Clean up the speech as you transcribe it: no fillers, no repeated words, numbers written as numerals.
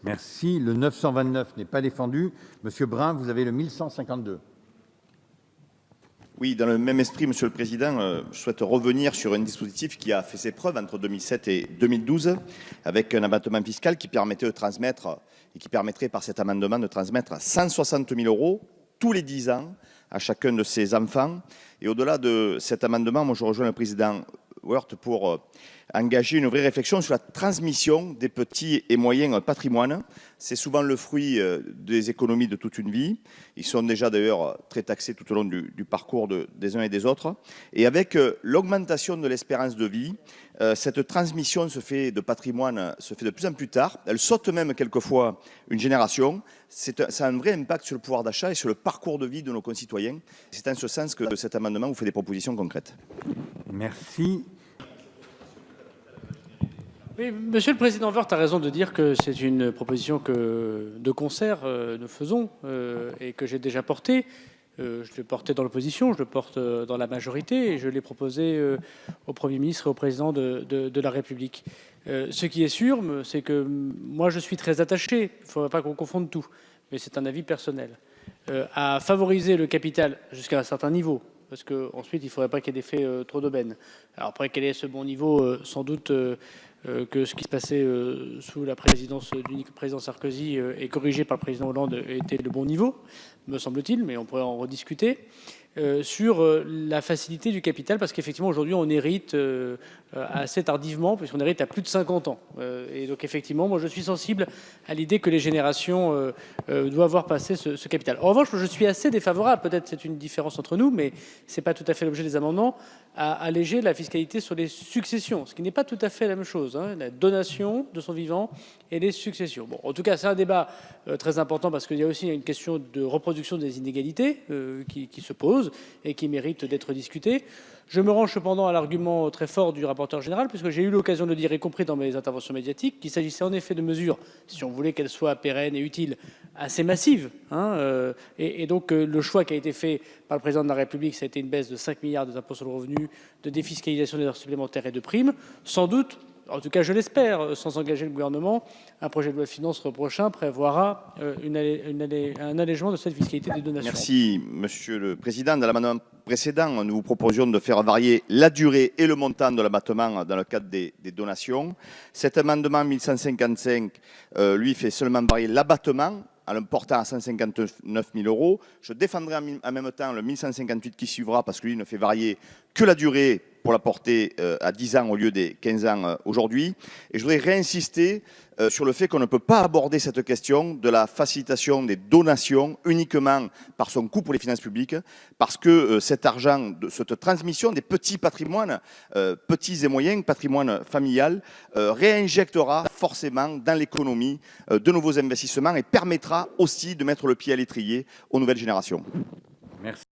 Merci. Le 929 n'est pas défendu. Monsieur Brun, vous avez le 1152. Oui, dans le même esprit, Monsieur le Président, je souhaite revenir sur un dispositif qui a fait ses preuves entre 2007 et 2012, avec un abattement fiscal qui permettait de transmettre, et qui permettrait par cet amendement de transmettre 160 000 € tous les 10 ans à chacun de ses enfants. Et au-delà de cet amendement, moi je rejoins le président Woerth pour engager une vraie réflexion sur la transmission des petits et moyens patrimoines. C'est souvent le fruit des économies de toute une vie. Ils sont déjà d'ailleurs très taxés tout au long du parcours des uns et des autres. Et avec l'augmentation de l'espérance de vie, cette transmission de patrimoine se fait de plus en plus tard. Elle saute même quelquefois une génération. Ça a un vrai impact sur le pouvoir d'achat et sur le parcours de vie de nos concitoyens. C'est en ce sens que cet amendement vous fait des propositions concrètes. Merci. Oui, Monsieur le Président Woerth a raison de dire que c'est une proposition que, de concert, nous faisons et que j'ai déjà portée. Je l'ai portée dans l'opposition, je le porte dans la majorité et je l'ai proposé au Premier ministre et au Président de la République. Ce qui est sûr, c'est que moi je suis très attaché, il ne faudrait pas qu'on confonde tout, mais c'est un avis personnel, à favoriser le capital jusqu'à un certain niveau. Parce qu'ensuite, il ne faudrait pas qu'il y ait d'effet trop d'aubaine. Alors après, quel est ce bon niveau sans doute que ce qui se passait sous la présidence du président Sarkozy et corrigé par le président Hollande était le bon niveau, me semble-t-il, mais on pourrait en rediscuter. Sur la facilité du capital, parce qu'effectivement, aujourd'hui, on hérite assez tardivement, puisqu'on hérite à plus de 50 ans. Et donc, effectivement, moi, je suis sensible à l'idée que les générations doivent voir passer ce capital. En revanche, je suis assez défavorable, peut-être c'est une différence entre nous, mais ce n'est pas tout à fait l'objet des amendements, à alléger la fiscalité sur les successions, ce qui n'est pas tout à fait la même chose, hein, la donation de son vivant et les successions. Bon, en tout cas, c'est un débat très important, parce qu'il y a aussi une question de reproduction des inégalités qui se pose et qui mérite d'être discuté. Je me range cependant à l'argument très fort du rapporteur général, puisque j'ai eu l'occasion de le dire, y compris dans mes interventions médiatiques, qu'il s'agissait en effet de mesures, si on voulait qu'elles soient pérennes et utiles, assez massives. Hein, et donc le choix qui a été fait par le président de la République, ça a été une baisse de 5 milliards des impôts sur le revenu, de défiscalisation des heures supplémentaires et de primes, sans doute. En tout cas, je l'espère, sans engager le gouvernement, un projet de loi de finances prochain prévoira un allègement de cette fiscalité des donations. Merci, Monsieur le Président. Dans l'amendement précédent, nous vous proposions de faire varier la durée et le montant de l'abattement dans le cadre des donations. Cet amendement 1155, lui, fait seulement varier l'abattement en le portant à 159 000 €. Je défendrai en même temps le 1158 qui suivra, parce que lui ne fait varier que la durée pour la porter à 10 ans au lieu des 15 ans aujourd'hui. Et je voudrais réinsister sur le fait qu'on ne peut pas aborder cette question de la facilitation des donations uniquement par son coût pour les finances publiques, parce que cet argent, cette transmission des petits patrimoines, petits et moyens, patrimoine familial, réinjectera forcément dans l'économie de nouveaux investissements et permettra aussi de mettre le pied à l'étrier aux nouvelles générations. Merci.